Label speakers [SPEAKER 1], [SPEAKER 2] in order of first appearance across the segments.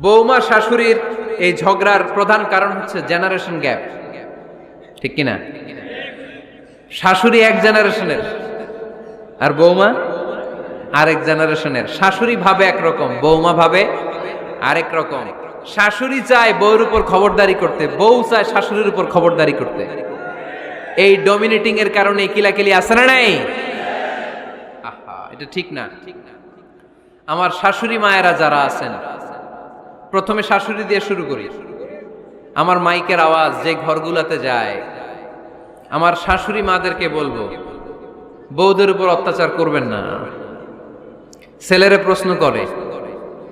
[SPEAKER 1] বৌমা শাশুড়ির এই ঝগড়ার প্রধান কারণ হচ্ছে জেনারেশন গ্যাপ, ঠিক কিনা? শাশুড়ি এক জেনারেশনের আর বৌমা আরেক জেনারেশনের। শাশুড়ি ভাবে একরকম, বৌমা ভাবে আরেক রকম। শাশুড়ি চায় বউর উপর খবরদারি করতে, বউ চায় শাশুড়ির উপর খবরদারি করতে। এই ডমিনেটিং এর কারণে কিলাকিলি আছে না নাই? আহা, এটা ঠিক না। আমার শাশুড়ি মায়েরা যারা আছেন, প্রথমে শাশুড়ি দিয়ে শুরু করি। আমার মাইকের আওয়াজ যে ঘরগুলাতে যায়, আমার শাশুড়ি মাদেরকে বলবো, বউদের উপর অত্যাচার করবেন না। ছেলেরে প্রশ্ন করে,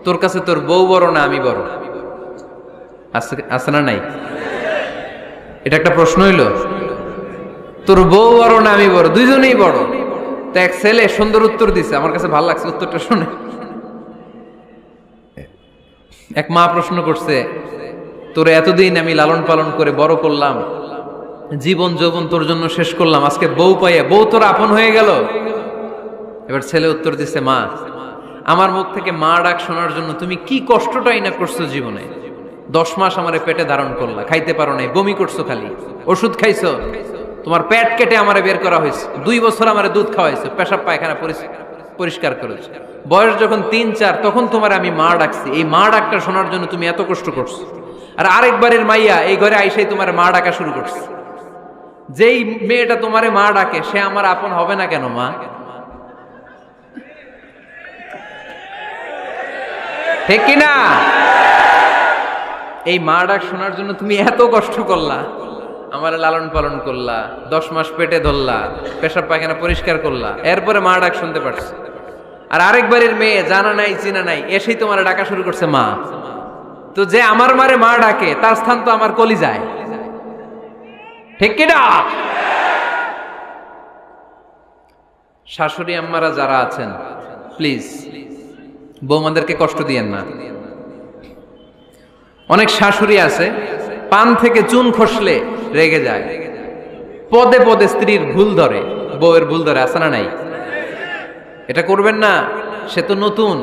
[SPEAKER 1] তোর কাছে তোর বউ বড় না আমি বড়? আছে না নাই? এটা একটা প্রশ্ন হইল। তোর বউ বড় না আমি বড়? দুইজনেই বড়। তো এক ছেলে সুন্দর উত্তর দিছে, আমার কাছে ভালো লাগছে উত্তরটা শুনে। এক মা প্রশ্ন করছে, তোর এতদিন আমি লালন পালন করে বড় করলাম, জীবন যৌবন তোর জন্য শেষ করলাম, আজকে বউ পাইয়া বউ তোর আপন হয়ে গেল? এবার ছেলে উত্তর দিছে, মা, আমার মুখ থেকে মা ডাক শোনার জন্য তুমি কি কষ্টটাই না করছো জীবনে। 10 মাস আমারে পেটে ধারণ করলা, খাইতে পারো নাই, বমি করছো, খালি ওষুধ খাইছো, তোমার পেট কেটে আমারে বের করা হয়েছে, 2 বছর আমারে দুধ খাওয়াইছো, পেশাব পায়খানা পরিষ্কার করেছো। বয়স যখন 3-4 তখন তোমার আমি মা ডাকছি, এই মা ডাকটা শোনার জন্য তুমি এত কষ্ট করছো। আর আরেকবারের মাইয়া এই ঘরে আইসাই তোমার মা ডাকা শুরু করছে। যেই মেয়েটা তোমারে মা ডাকে সে আমার আপন হবে না কেন মা? ঠিক কিনা? এই মা ডাক শোনার জন্য তুমি এত কষ্ট করলা, আমার লালন পালন করলা, 10 মাস পেটে ধরলা, পেশাব পায়খানা পরিষ্কার করলা, এরপরে মা ডাক শুনতে পারছে। আর আরেকবারের মেয়ে জানা নাই চিনা নাই এসেই তোমার ডাকা শুরু করছে মা। তো যে আমার মারে মা ডাকে তার স্থান তো আমার কলিজায়, ঠিক কিনা? শাশুড়ি আম্মারা যারা আছেন, প্লিজ বৌমাদেরকে কষ্ট দিয়েন না। অনেক শাশুড়ি আছে পান থেকে চুন খসলে রেগে যায়, পদে পদে স্ত্রীর ভুল ধরে, বউয়ের ভুল ধরে, আছে না নাই? এটা করবেন না। সে তো নতুন,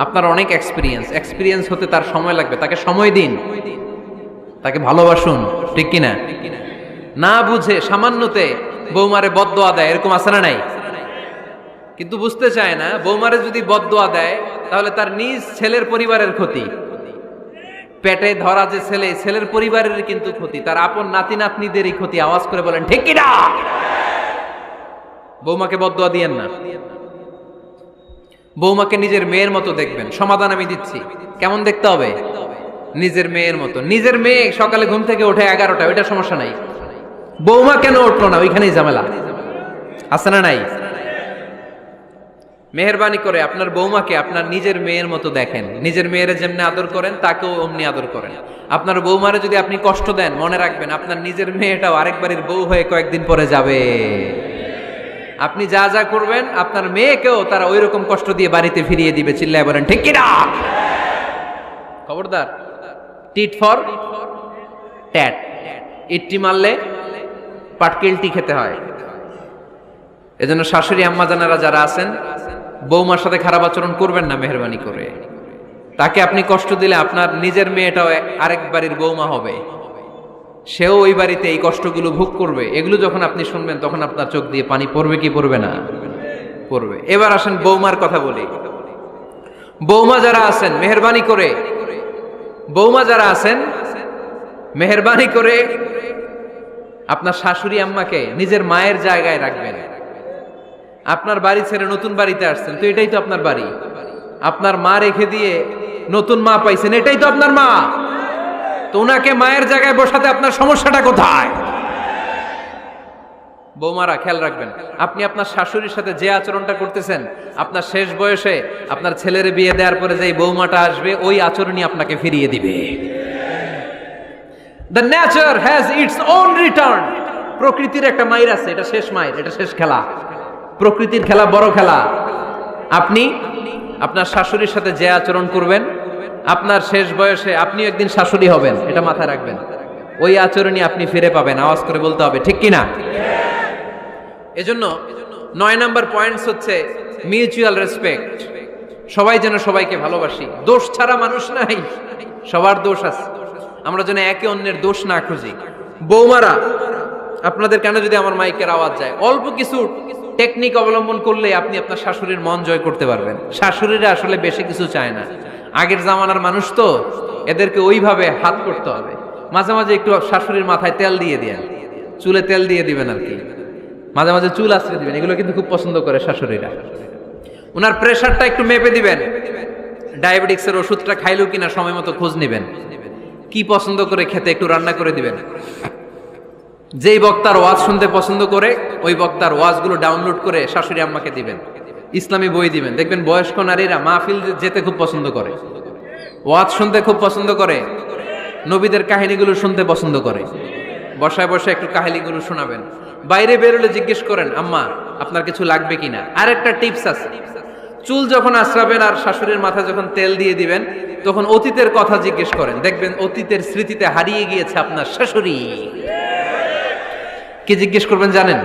[SPEAKER 1] আপনার অনেক এক্সপিরিয়েন্স হতে তার সময় লাগবে, তাকে সময় দিন, তাকে ভালোবাসুন, ঠিক কিনা? না বুঝে সামান্যতে বৌমারে বদদোয়া দেয়, এরকম আছে না নাই? কিন্তু বুঝতে চায় না, বৌমারে যদি বদদোয়া দেয় তাহলে তার নিজ ছেলের পরিবারের ক্ষতি। পেটে ধরা যে ছেলে, ছেলের পরিবারের কিন্তু ক্ষতি, তার আপন নাতি নাতনিদেরই ক্ষতি। আওয়াজ করে বলেন ঠিক কিনা? বৌমাকে বদদোয়া দিয়েন না। বৌমাকে নিজের মেয়ের মতো দেখবেন। সমাধান আমি দিচ্ছি। কেমন দেখতে হবে? নিজের মেয়ের মতো। নিজের মেয়ে সকালে ঘুম থেকে ওঠে 11টা, ওইটা সমস্যা নাই। বৌমা কেন উঠলো না, ওইখানেই ঝামেলা, আছে না নাই? মেহেরবানি করে আপনার বৌমাকে আপনার নিজের মেয়ের মতো দেখেন। নিজের মেয়েরে যেমনি আদর করেন তাকেও অমনি আদর করেন। আপনার বৌমারে যদি আপনি কষ্ট দেন, মনে রাখবেন আপনার নিজের মেয়েটাও আরেকবারের বউ হয়ে কয়েকদিন পরে যাবে। আপনি যা যা করবেন আপনার মেয়েকেও তারা ওই রকম কষ্ট দিয়ে বাড়িতে ফিরিয়ে দিবে। চিল্লায় বলেন ঠিক কিনা? খবরদার, টিট ফর ট্যাট। ইট্টি মারলে পাটকেলটি খেতে হয়। এজন্য শাশুড়ি আম্মা জানারা যারা আছেন, বৌমার সাথে খারাপ আচরণ করবেন না মেহেরবানি করে। তাকে আপনি কষ্ট দিলে আপনার নিজের মেয়েটাও আরেক বাড়ির বৌমা হবে, সেও ওই বাড়িতে এই কষ্টগুলো ভোগ করবে। এগুলো যখন আপনি শুনবেন তখন আপনার চোখ দিয়ে পানি পড়বে কি পড়বে না? পড়বে। এবার আসেন বৌমার কথা বলি। বৌমা যারা আছেন মেহেরবানি করে, বৌমা যারা আছেন মেহেরবানি করে আপনার শাশুড়ি আম্মাকে নিজের মায়ের জায়গায় রাখবেন। আপনার বাড়ি ছেড়ে নতুন বাড়িতে আসছেন, তো এটাই তো আপনার বাড়ি। আপনার মা রেখে দিয়ে নতুন মা পাইছেন, এটাই তো আপনার মা। তো ওনাকে মায়ের জায়গায় বসাতে আপনার সমস্যাটা কোথায়? বৌমারা খেয়াল রাখবেন, আপনি আপনার শাশুড়ির সাথে যে আচরণটা করতেছেন, আপনার শেষ বয়সে আপনার ছেলের বিয়ে দেওয়ার পরে যে বৌমাটা আসবে ওই আচরণই আপনাকে ফিরিয়ে দিবে। The nature has its own return. প্রকৃতির একটা মাইর আছে, এটা শেষ মাইর, এটা শেষ খেলা। প্রকৃতির খেলা বড় খেলা। আপনি আপনার শাশুড়ির সাথে যে আচরণ করবেন, আপনার শেষ বয়সে আপনি একদিন শাশুড়ি হবেন, এটা মাথায় রাখবেন। ওই আচরণই আপনি ফিরে পাবেন। আওয়াজ করে বলতে হবে ঠিক কিনা? এজন্য 9 নাম্বার পয়েন্টস হচ্ছে মিউচুয়াল রেসপেক্ট। সবাই যেন সবাইকে ভালোবাসি। দোষ ছাড়া মানুষ নাই। সবার দোষ আছে, আমরা যেন একে অন্যের দোষ না খুঁজি। বৌমারা, আপনাদের কেন যদি আমার মাইকের আওয়াজ যায়, অল্প কিছু টেকনিক অবলম্বন করলে আপনি আপনার শাশুড়ির মন জয় করতে পারবেন। শাশুড়িরা আসলে বেশি কিছু চায় না, আগের জামানার মানুষ তো, এদেরকে ওইভাবে হাত করতে হবে। মাঝে মাঝে একটু শাশুড়ির মাথায় তেল দিয়ে দেন, চুলে তেল দিয়ে দিবেন আর কি, মাঝে মাঝে চুল আশ্রয় দিবেন, এগুলো কিন্তু খুব পছন্দ করে শাশুড়িরা। ওনার প্রেশারটা একটু মেপে দিবেন, ডায়াবেটিক্সের ওষুধটা খাইলো কিনা সময় মতো খোঁজ নেবেন, কি পছন্দ করে খেতে একটু রান্না করে দিবেন। যেই বক্তার ওয়াজ শুনতে পছন্দ করে ওই বক্তার ওয়াজগুলো ডাউনলোড করে শাশুড়ি আম্মাকে দিবেন, ইসলামী বই দিবেন। দেখবেন বয়স্ক নারীরা মাহফিল যেতে খুব পছন্দ করে, ওয়াজ শুনতে খুব পছন্দ করে, নবীদের কাহিনীগুলো শুনতে পছন্দ করে। বসায় বসায় একটু কাহিনীগুলো শোনাবেন। বাইরে বেরোলে জিজ্ঞেস করেন, আম্মা আপনার কিছু লাগবে কিনা। আর একটা টিপস আছে, চুল যখন আশ্রাবেন আর শাশুড়ির মাথায় যখন তেল দিয়ে দিবেন, তখন অতীতের কথা জিজ্ঞেস করেন, দেখবেন অতীতের স্মৃতিতে হারিয়ে গিয়েছে আপনার শাশুড়ি। কি জিজ্ঞেস করবেন জানেন?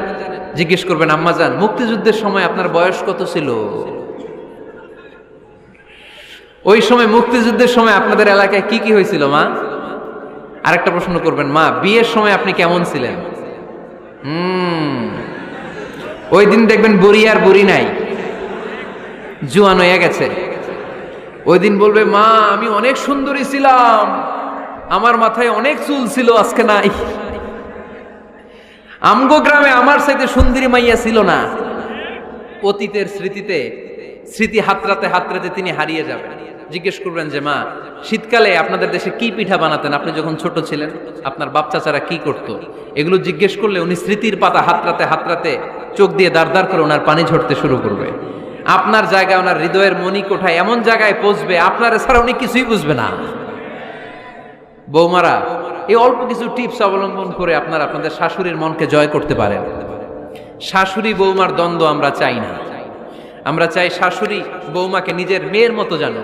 [SPEAKER 1] জিজ্ঞেস করবেন, আম্মা জান, মুক্তিযুদ্ধের সময় আপনার বয়স কত ছিল? ওই সময় মুক্তিযুদ্ধের সময় আপনাদের এলাকায় কি কি হয়েছিল মা? আরেকটা প্রশ্ন করবেন, মা বিয়ের সময় আপনি কেমন ছিলেন? ওই দিন দেখবেন বুড়ি আর বুড়ি নাই, জুয়ান হয়ে গেছে। ওই দিন বলবে, মা আমি অনেক সুন্দরী ছিলাম, আমার মাথায় অনেক চুল ছিল, আজকে নাই। আমগো গ্রামে আমার সাথে সুন্দরী মাইয়া ছিল না। অতীতের স্মৃতিতে, স্মৃতি হাতরাতে হাতরাতে তিনি হারিয়ে যাবেন। জিজ্ঞেস করবেন যে, মা শীতকালে আপনাদের দেশে কি পিঠা বানাতেন আপনি যখন ছোট ছিলেন, আপনার বাপ চাচারা কি করতো? এগুলো জিজ্ঞেস করলে উনি স্মৃতির পাতা হাতরাতে হাতরাতে চোখ দিয়ে দাঁড় দাঁড় করে ওনার পানি ঝরতে শুরু করবে। আপনার জায়গায়, ওনার হৃদয়ের মনি কোঠায় এমন জায়গায় পৌঁছবে, আপনার ছাড়া উনি কিছুই বুঝবে না। বৌমারা, এই অল্প কিছু টিপস অবলম্বন করে আপনারা আপনাদের শাশুড়ির মনকে জয় করতে পারেন। শাশুড়ি বৌমার দ্বন্দ্ব আমরা চাই না, আমরা চাই শাশুড়ি বৌমাকে নিজের মেয়ের মতো জানো,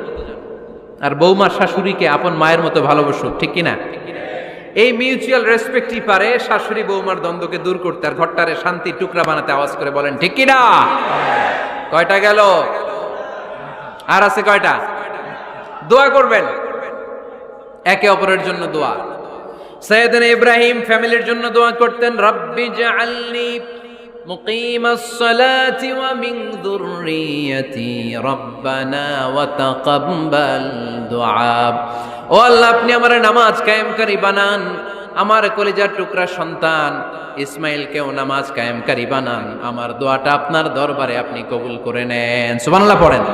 [SPEAKER 1] আর বৌমা শাশুড়িকে আপন মায়ের মতো ভালোবাসুক, ঠিক কিনা? এই মিউচুয়াল রেসপেক্টই পারে শাশুড়ি বৌমার দ্বন্দ্বকে দূর করতে, আর ঘরটারে শান্তির টুকরা বানাতে। আওয়াজ করে বলেন ঠিক কিনা? কয়টা গেল? আর আছে কয়টা? দোয়া করবেন একে অপরের জন্য। দোয়া, সাইয়েদনা ইব্রাহিম ফ্যামিলির জন্য দোয়া করতেন, রব্বি জাআলনি মুকিমাস সালাতি ওয়া মিন যুররিয়াতি রব্বানা ওয়া তাকাব্বাল দুআ। ও আল্লাহ, আপনি আমার নামাজ কায়েমকারী বানান, আমার কলিজার টুকরা সন্তান ইসমাইলকেও নামাজ কায়েমকারী বানান, আমার দোয়াটা আপনার দরবারে আপনি কবুল করে নেন। সুবহানাল্লাহ পড়েন।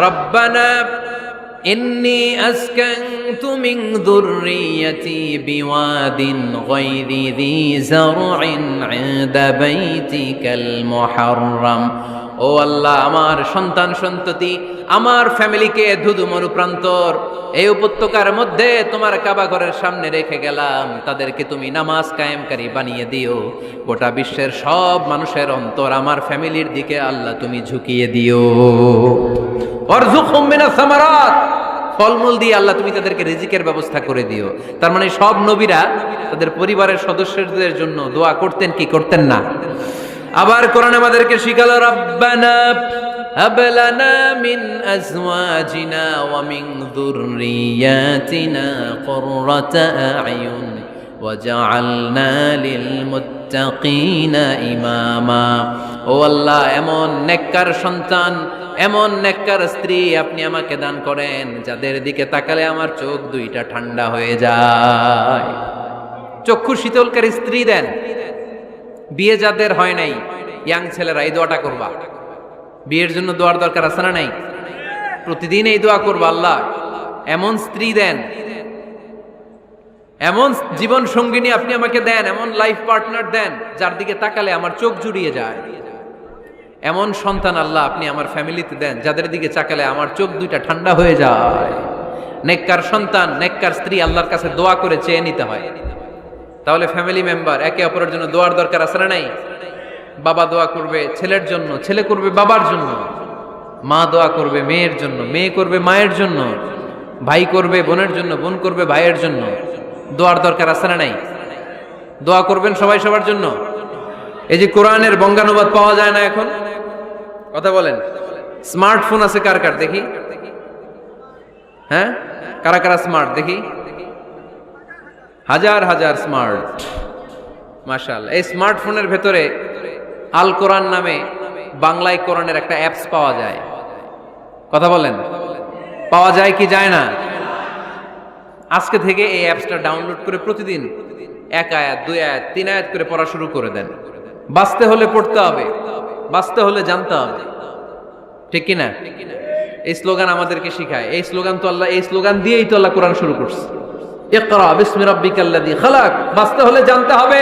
[SPEAKER 1] রব্বানা ইন্নী আসকানতু মিন যুররিয়াতি বিওয়াদিন গায়রি যী যারইন ইনদা বাইতিকাল মুহাররাম। ও আল্লাহ, আমার সন্তান সন্ততি, আমার ফ্যামিলিকে ধুধু মরুপ্রান্তর এই উপত্যকার মধ্যে তোমার কাবা ঘরের সামনে রেখে গেলাম, তাদেরকে তুমি নামাজ কায়েমকারী বানিয়ে দিও। গোটা বিশ্বের সব মানুষের অন্তর আমার ফ্যামিলির দিকে আল্লাহ তুমি ঝুঁকিয়ে দিও। ওয়ারযুকহুম মিনাস সামারাত, ফলমূল দিয়ে আল্লাহ তুমি তাদেরকে রিজিকের ব্যবস্থা করে দিও। তার মানে সব নবীরা তাদের পরিবারের সদস্যদের জন্য দোয়া করতেন কি করতেন না? আবার কোরআন আমাদেরকে শিখালো, রব্বানা হাব লানা মিন আজওয়াজিনা ওয়া মিন যুররিয়াতিনা কুররাতা আ'য়ুন ওয়াজআলনা লিল মুত্তাকিনা ইমামা। ও আল্লাহ, এমন নেককার সন্তান, এমন নেককার স্ত্রী আপনি আমাকে দান করেন যাদের দিকে তাকালে আমার চোখ দুইটা ঠান্ডা হয়ে যায়। চক্ষু শীতলকারী স্ত্রী দেন। বিয়ে যাদের হয় নাই, ইয়াং ছেলেরা এই দোয়াটা করবা। বিয়ের জন্য দোয়ার দরকার আছে না নাই? প্রতিদিন এই দোয়া করবা, আল্লাহ এমন স্ত্রী দেন, এমন জীবন সঙ্গিনী আপনি আমাকে দেন, এমন লাইফ পার্টনার দেন যার দিকে তাকালে আমার চোখ জুড়িয়ে যায়। এমন সন্তান আল্লাহ আপনি আমার ফ্যামিলিতে দেন যাদের দিকে তাকালে আমার চোখ দুইটা ঠান্ডা হয়ে যায়। নেককার সন্তান, নেককার স্ত্রী আল্লাহর কাছে দোয়া করে চেয়ে নিতে হয়। তাহলে ফ্যামিলি মেম্বার একে অপরের জন্য দোয়ার দরকার আছে না নাই? বাবা দোয়া করবে ছেলের জন্য, ছেলে করবে বাবার জন্য, মা দোয়া করবে মেয়ের জন্য, মেয়ে করবে মায়ের জন্য, ভাই করবে বোনের জন্য, বোন করবে ভাইয়ের জন্য। দোয়ার দরকার আছে না নাই? দোয়া করবেন সবাই সবার জন্য। এই যে কোরআনের বঙ্গানুবাদ পাওয়া যায় না এখন, কথা বলেন। স্মার্টফোন আছে কার কার দেখি? হ্যাঁ, কারা কারা স্মার্ট দেখি? হাজার হাজার স্মার্ট, মাশাআল্লাহ। এই স্মার্টফোনের ভেতরে আল কোরআন নামে বাংলায় কোরআনের একটা অ্যাপস পাওয়া যায়। কথা বলেন, পাওয়া যায় কি যায় না? আজকে থেকে এই অ্যাপসটা ডাউনলোড করে প্রতিদিন 1 আয়াত 2 আয়াত 3 আয়াত করে পড়া শুরু করে দেন। বাঁচতে হলে পড়তে হবে, বাঁচতে হলে জানতে হবে, ঠিক কি না? এই স্লোগান আমাদেরকে শিখায়। এই স্লোগান তো আল্লাহ, এই স্লোগান দিয়েই তো আল্লাহ কোরআন শুরু করছে। ইকরা বিসমি রাব্বিকাল্লাযী খালাক। বাঁচতে হলে জানতে হবে,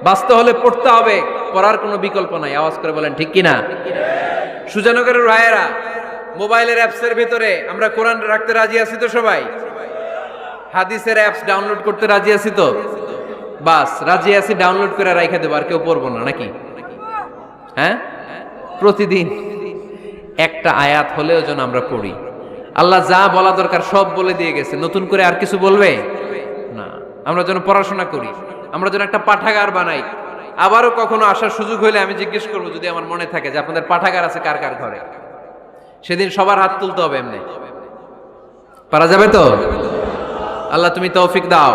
[SPEAKER 1] বাঁচতে হলে পড়তে হবে, পড়ার কোনো বিকল্প নাই। আওয়াজ করে বলেন ঠিক কি না? সুজানগরের রায়েরা, মোবাইলের অ্যাপসের ভিতরে আমরা কোরআন রাখতে রাজি আছি তো সবাই? হাদিসের অ্যাপস ডাউনলোড করতে রাজি আছি তো? বাস রাজি আছি, ডাউনলোড করে রাইখা দেবো, আর কেউ পড়বো না নাকি? হ্যাঁ, প্রতিদিন একটা আয়াত হলেও যেন আমরা পড়ি। আল্লাহ যা বলা দরকার সব বলে দিয়ে গেছে, নতুন করে আর কিছু বলবে না। আমরা যেন পড়াশোনা করি, আমরা যেন একটা পাঠাগার বানাই। আবারও কখনো আসার সুযোগ হইলে আমি জিজ্ঞেস করবো, যদি আমার মনে থাকে যে আপনাদের পাঠাগার আছে কার কার ঘরে, সেদিন সবার হাত তুলতে হবে। এমনি পারা যাবে তো? আল্লাহ তুমি তৌফিক দাও।